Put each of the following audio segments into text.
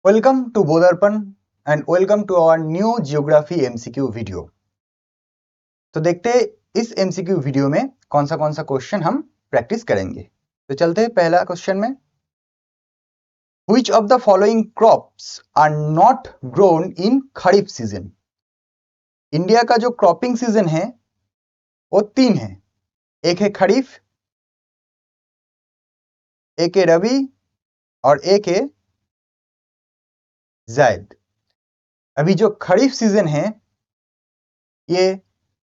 Welcome to Bodharpan and welcome to our new Geography MCQ video. तो देखते हैं इस MCQ वीडियो में कौन सा क्वेश्चन हम प्रैक्टिस करेंगे। तो चलते हैं पहला क्वेश्चन में। Which of the following crops are not grown in kharif season? India का जो क्रॉपिंग सीजन है वो तीन है, एक है खरीफ, एक है रबी और एक है जायद। अभी जो खरीफ सीजन है ये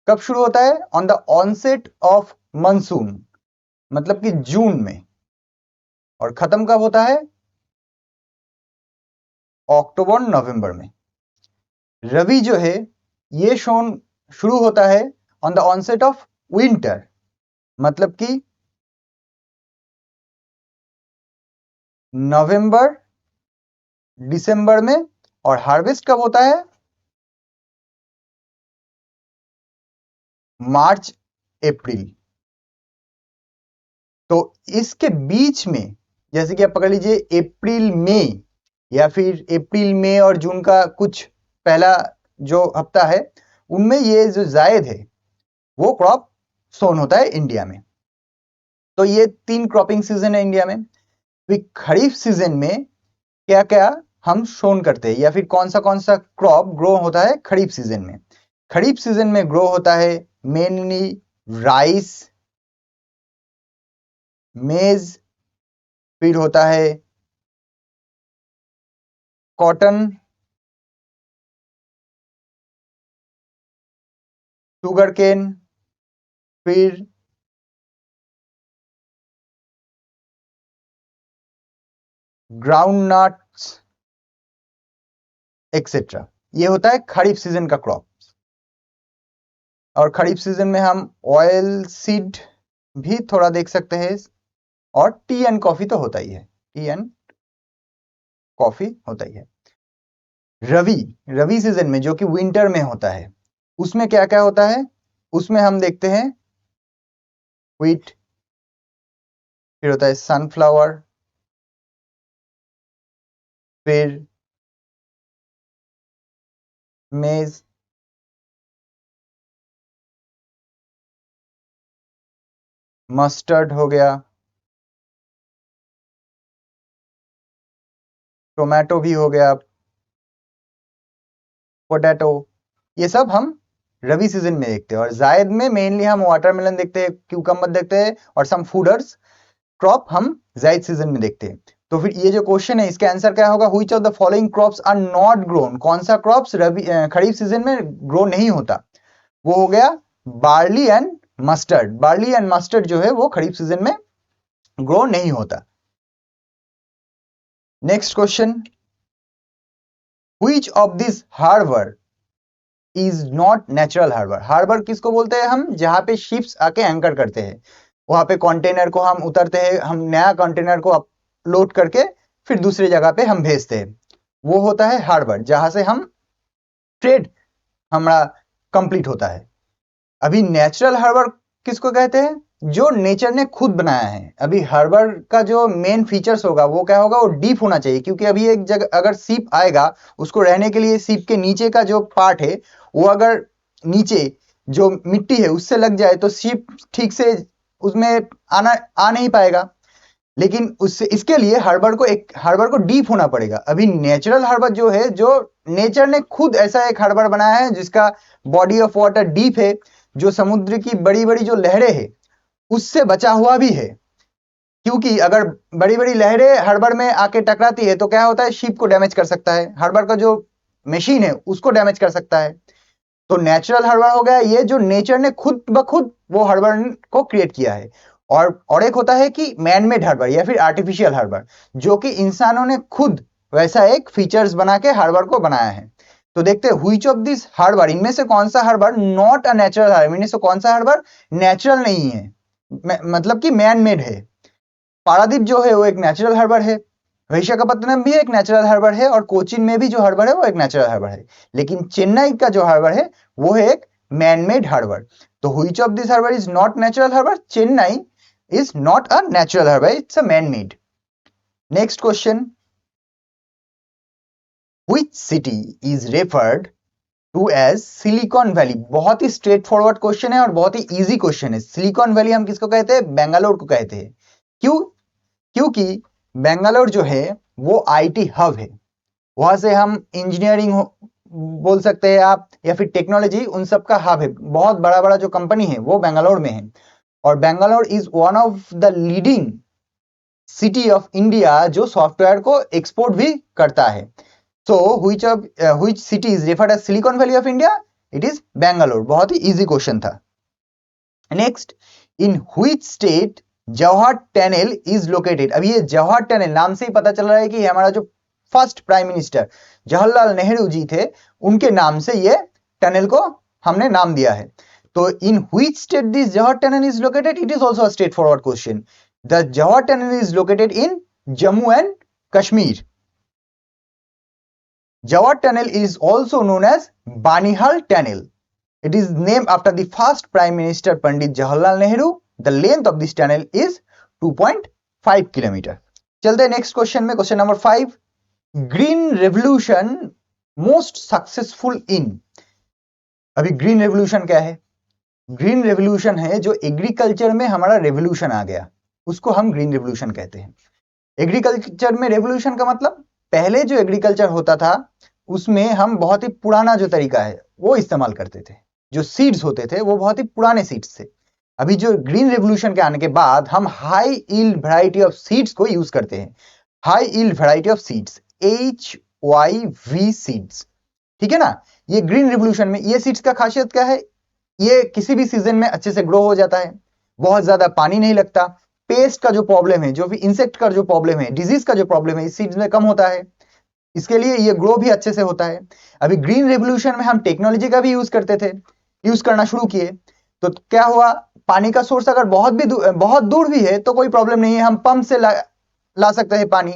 कब शुरू होता है? On the onset of monsoon, मतलब कि जून में, और खत्म कब होता है? अक्टूबर नवंबर में। रबी जो है ये शुरू होता है on the onset of winter, मतलब कि नवंबर दिसंबर में, और हार्वेस्ट कब होता है? मार्च अप्रैल। तो इसके बीच में जैसे कि आप पकड़ लीजिए अप्रैल मई, या फिर अप्रैल मई और जून का कुछ पहला जो हफ्ता है, उनमें ये जो जायद है वो क्रॉप सोन होता है इंडिया में। तो ये तीन क्रॉपिंग सीजन है इंडिया में। खरीफ सीजन में क्या क्या हम सोन करते हैं, या फिर कौन सा क्रॉप ग्रो होता है खरीफ सीजन में? खरीफ सीजन में ग्रो होता है मेनली राइस, मेज, फिर होता है कॉटन, शुगर केन, फिर ग्राउंड नट्स एक्सेट्रा। ये होता है खरीफ सीजन का क्रॉप। और खरीफ सीजन में हम ऑयल सीड भी थोड़ा देख सकते हैं, और टी एंड कॉफी तो होता ही है, टी एंड कॉफी होता ही है। रवि सीजन में जो कि विंटर में होता है, उसमें क्या क्या होता है? उसमें हम देखते हैं व्हीट, फिर होता है सनफ्लावर, फिर मेज, मस्टर्ड हो गया, टोमेटो भी हो गया, पोटैटो। ये सब हम रवि सीजन में देखते हैं। और जायद में मेनली हम वाटरमेलन देखते हैं, क्यूकम्बर देखते हैं, और सम फूडर्स क्रॉप हम जायद सीजन में देखते हैं। तो फिर ये जो क्वेश्चन है इसका आंसर क्या होगा? Which of the following crops are not grown? कौन सा क्रॉप्स खरीफ सीजन में ग्रो नहीं होता? वो हो गया barley and mustard. Barley and mustard जो है वो खरीफ सीजन में ग्रो नहीं होता। Next question, which of this harbour is not natural harbour? Harbour किसको बोलते हैं हम? जहां पे शिप्स आके एंकर करते हैं, वहां पे कंटेनर को हम उतरते हैं, हम नया कंटेनर को अपलोड करके फिर दूसरी जगह पे हम भेजते हैं, वो होता है हार्बर, जहां से हम ट्रेड हमारा कंप्लीट होता है। अभी नेचुरल हार्बर किसको कहते हैं? जो नेचर ने खुद बनाया है। अभी हार्बर का जो मेन फीचर्स होगा वो क्या होगा? वो डीप होना चाहिए, क्योंकि अभी एक जगह अगर सीप आएगा, उसको रहने के लिए सीप के नीचे का जो पार्ट है वो अगर नीचे जो मिट्टी है उससे लग जाए तो सीप ठीक से उसमें आ नहीं पाएगा। लेकिन उससे इसके लिए हार्बर को डीप होना पड़ेगा। अभी नेचुरल हार्बर जो है, जो नेचर ने खुद ऐसा एक हार्बर बनाया है जिसका बॉडी ऑफ वाटर डीप है, जो समुद्र की बड़ी बड़ी जो लहरें हैं उससे बचा हुआ भी है। क्योंकि अगर बड़ी बड़ी लहरें हार्बर में आके टकराती है तो क्या होता है? शिप को डैमेज कर सकता है, हार्बर का जो मशीन है उसको डैमेज कर सकता है। तो नेचुरल हार्बर हो गया ये जो नेचर ने खुद ब खुद वो हार्बर को क्रिएट किया है। और एक होता है कि मैन मेड हार्बर या फिर आर्टिफिशियल हार्बर, जो कि इंसानों ने खुद वैसा एक फीचर्स बना के हार्बर को बनाया है। तो देखते हैं व्हिच ऑफ दिस हार्बर, इनमें से कौन सा harbour not a natural harbour, इनमें से कौन सा हार्बर नेचुरल नहीं है, मतलब कि मैन मेड है। पारादीप जो है वो एक नेचुरल हार्बर है, विशाखापत्तनम भी एक नेचुरल हार्बर है, और कोचीन में भी जो हार्बर है वो एक नेचुरल हार्बर है। लेकिन चेन्नई का जो हार्बर है वो है एक मैन मेड हार्बर। तो which of this harbour is not natural harbour? Chennai is not a natural harbour, it's a man made. Next question, Which city is referred to as silicon valley? बहुत ही straight forward question है और बहुत ही easy question है। Silicon valley हम किसको कहते हैं? बेंगलोर को कहते हैं। क्यों? क्योंकि बेंगलोर जो है वो आईटी हब है। वहां से हम इंजीनियरिंग बोल सकते हैं आप, या फिर टेक्नोलॉजी, उन सब का हब है। बहुत बड़ा बड़ा जो कंपनी है वो बेंगलोर में है। और Bangalore is one of the leading city of India जो सॉफ्टवेयर को एक्सपोर्ट भी करता है। So which city is referred as Silicon Valley of India? It is Bangalore। बहुत ही इजी क्वेश्चन था। Next, in which state Jawahar tunnel is located? अब ये जवाहर टनल नाम से ही पता चल रहा है कि हमारा जो first prime minister Jawaharlal Nehru ji थे, उनके नाम से ये टनल को हमने नाम दिया है। तो in which state this Jawahar tunnel is located? It is also a straightforward question. The Jawahar tunnel is located in Jammu and Kashmir. Jawahar Tunnel is also known as Banihal Tunnel. It is named after the first Prime Minister Pandit Jawaharlal Nehru. The length of this tunnel is 2.5 kilometer. चलते हैं next question में। Question number 5, green revolution most successful in? अभी green revolution क्या है? Green revolution है जो agriculture में हमारा रेवोल्यूशन आ गया, उसको हम ग्रीन रेवोल्यूशन कहते हैं। एग्रीकल्चर में रेवोल्यूशन का मतलब, पहले जो एग्रीकल्चर होता था उसमें हम बहुत ही पुराना जो तरीका है वो इस्तेमाल करते थे। जो सीड्स होते थे वो बहुत ही पुराने सीड्स थे। अभी जो ग्रीन रेवोल्यूशन के आने के बाद हम high yield variety of seeds को यूज करते हैं। High yield variety of seeds, HYV seeds, ठीक है ना। ये ग्रीन रेवोल्यूशन में ये सीड्स का खासियत क्या है? ये किसी भी सीजन में अच्छे से ग्रो हो जाता है, बहुत ज्यादा पानी नहीं लगता, पेस्ट का जो प्रॉब्लम है, जो भी इंसेक्ट का जो प्रॉब्लम है, डिजीज का जो प्रॉब्लम है, इस सीड्स में कम होता है। इसके लिए ये ग्रो भी अच्छे से होता है। अभी ग्रीन रेवोल्यूशन में हम टेक्नोलॉजी का भी यूज करते थे, यूज करना शुरू किए, तो क्या हुआ? पानी का सोर्स अगर बहुत दूर भी है तो कोई प्रॉब्लम नहीं है, हम पंप से ला सकते हैं पानी।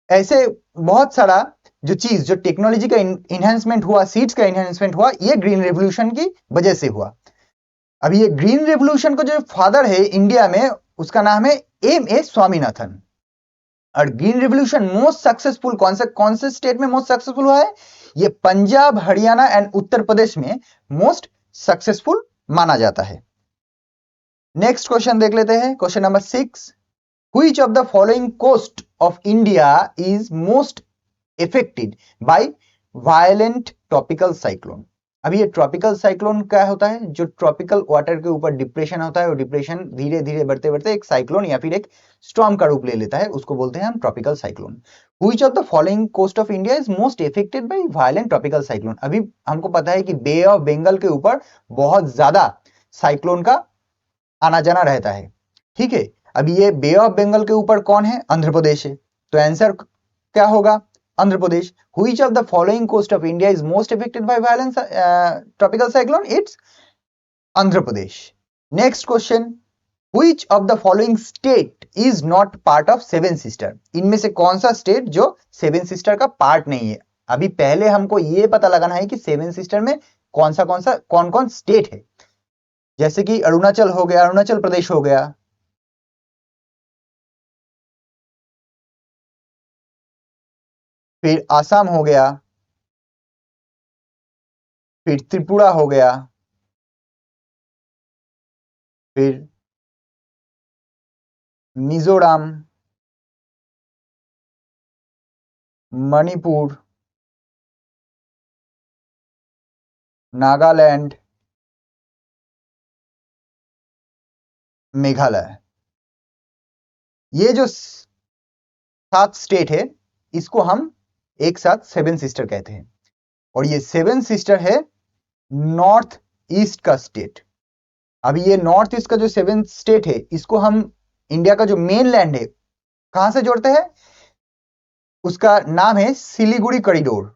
ऐसे बहुत सारा जो चीज, जो टेक्नोलॉजी का इन्हेंसमेंट हुआ, सीड्स का इन्हेंसमेंट हुआ, ये ग्रीन रेवोल्यूशन की वजह से हुआ। अब ये ग्रीन रेवोल्यूशन को जो फादर है इंडिया में, उसका नाम है M.A. स्वामीनाथन। और ग्रीन रेवोल्यूशन मोस्ट सक्सेसफुल कौन से स्टेट में मोस्ट सक्सेसफुल हुआ है? ये पंजाब, हरियाणा एंड उत्तर प्रदेश में मोस्ट सक्सेसफुल माना जाता है। नेक्स्ट क्वेश्चन देख लेते हैं। Question number 6, which of the following coast of India is most affected by violent tropical cyclone? अभी ये ट्रॉपिकल साइक्लोन क्या होता है? जो ट्रॉपिकल वाटर के ऊपर डिप्रेशन होता है, और डिप्रेशन धीरे धीरे बढ़ते बढ़ते एक साइक्लोन या फिर एक स्टॉर्म का रूप ले लेता है, उसको बोलते हैं हम tropical cyclone. Which of the following coast of India is most affected by violent tropical cyclone? अभी हमको पता है कि बे ऑफ बंगाल के ऊपर बहुत ज्यादा साइक्लोन का आना जाना रहता है, ठीक है। अभी ये बे ऑफ बंगाल के ऊपर कौन है? आंध्र प्रदेश है। तो आंसर क्या होगा? Andhra Pradesh. Which of the following coast of India is most affected by violent tropical cyclone? It's Andhra Pradesh. Next question, which of the following state is not part of Seven Sister? इनमें से कौन सा state जो seven sister का part नहीं है? अभी पहले हमको ये पता लगाना है कि सेवन सिस्टर में कौन कौन स्टेट है। जैसे कि अरुणाचल हो गया, अरुणाचल प्रदेश हो गया, फिर आसाम हो गया, फिर त्रिपुरा हो गया, फिर मिजोरम, मणिपुर, नागालैंड, मेघालय। ये जो 7 स्टेट है, इसको हम एक साथ सेवन सिस्टर कहते हैं। और ये सेवन सिस्टर है नॉर्थ ईस्ट का स्टेट। अभी ये नॉर्थ ईस्ट का जो सेवन स्टेट है, इसको हम इंडिया का जो मेन लैंड है कहां से जोड़ते हैं? उसका नाम है सिलीगुड़ी कॉरिडोर।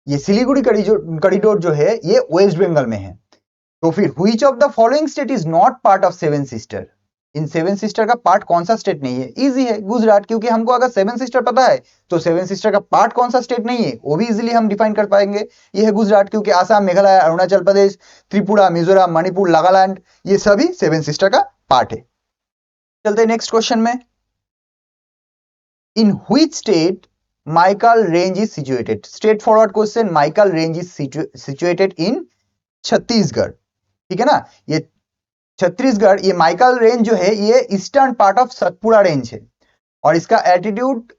ये सिलीगुड़ी कॉरिडोर जो है ये वेस्ट बंगाल में है। तो फिर which of the following state is not part of seven sister? In seven sister का पार्ट कौन सा स्टेट नहीं है? इजी है, गुजरात। क्योंकि हमको अगर सेवन सिस्टर पता है तो सेवन सिस्टर का पार्ट कौन सा स्टेट नहीं है वो भी इजीली हम डिफाइन कर पाएंगे। ये है गुजरात, क्योंकि आसाम, मेघालय, अरुणाचल प्रदेश, त्रिपुरा, मिजोरम, मणिपुर, नागालैंड, ये सभी सेवन सिस्टर का पार्ट है। चलते हैं नेक्स्ट क्वेश्चन में। In which state Michael range is situated? Straight forward question, Maikal range is situated in Chhattisgarh, ठीक है ना। ये छत्तीसगढ़, ये माइकल रेंज जो है ये eastern part of Satpura range है और इसका altitude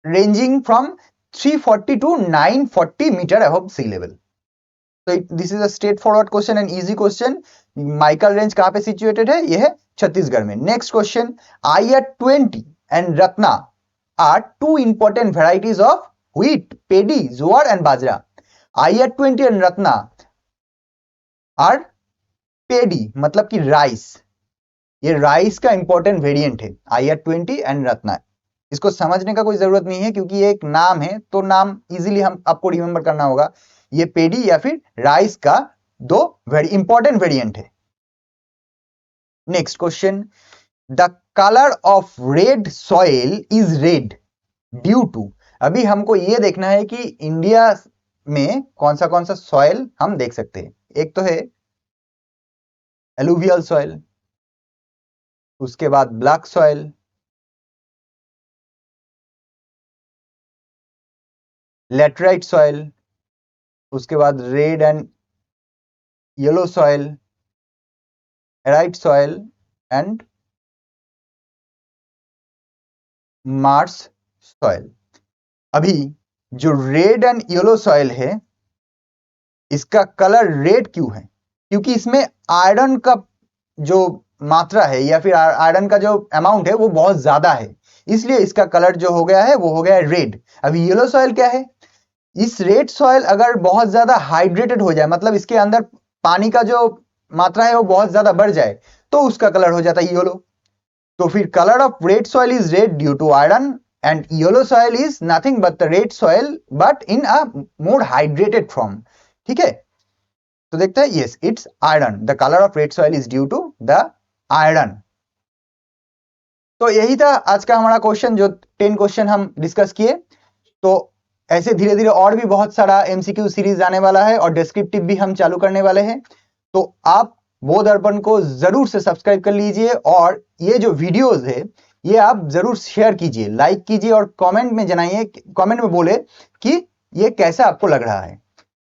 ranging from 340 to 940 meter above sea level. तो this is a straight forward question and easy question. Maikal range कहां पे सिचुएटेड है? ये है छत्तीसगढ़ में। Next question, IR20 and Ratna are two important varieties of wheat, paddy, jowar and bajra. IR20 and Ratna are paddy मतलब कि rice, ये राइस का इंपॉर्टेंट वेरिएंट है IR20 एंड रत्ना। इसको समझने का कोई जरूरत नहीं है क्योंकि ये एक नाम है, तो नाम इजीली हम आपको रिमेंबर करना होगा। ये पेडी या फिर राइस का दो वेरी इंपॉर्टेंट वेरिएंट है। Next question, the colour of red soil is red due to. अभी हमको ये देखना है कि इंडिया में कौन सा सॉइल हम देख सकते हैं। एक तो है एलुवियल सॉइल, उसके बाद ब्लैक सॉइल, लेटराइट सॉइल, उसके बाद red and yellow soil, arid soil and marsh soil. अभी जो रेड एंड येलो सॉइल है इसका कलर रेड क्यों है? क्योंकि इसमें आयरन का जो मात्रा है या फिर आयरन का जो अमाउंट है वो बहुत ज्यादा है, इसलिए इसका कलर जो हो गया है वो हो गया है रेड। अभी येलो सॉइल क्या है? इस रेड सॉइल अगर बहुत ज्यादा हाइड्रेटेड हो जाए, मतलब इसके अंदर पानी का जो मात्रा है वो बहुत ज्यादा बढ़ जाए, तो उसका कलर हो जाता है येलो। तो फिर colour of red soil is red due to iron and yellow soil is nothing but the red soil but in a more hydrated form, ठीक है। तो देखते हैं, yes it's iron, the colour of red soil is due to the iron. तो यही था आज का हमारा क्वेश्चन, जो 10 क्वेश्चन हम डिस्कस किए। तो ऐसे धीरे धीरे और भी बहुत सारा MCQ सीरीज आने वाला है और डिस्क्रिप्टिव भी हम चालू करने वाले हैं। तो आप वो दर्पण को जरूर से सब्सक्राइब कर लीजिए और ये जो वीडियोस है ये आप जरूर शेयर कीजिए, लाइक कीजिए और कमेंट में जनाइए, कमेंट में बोले कि ये कैसा आपको लग रहा है।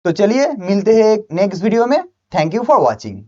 तो चलिए मिलते हैं नेक्स्ट वीडियो में। Thank you for watching.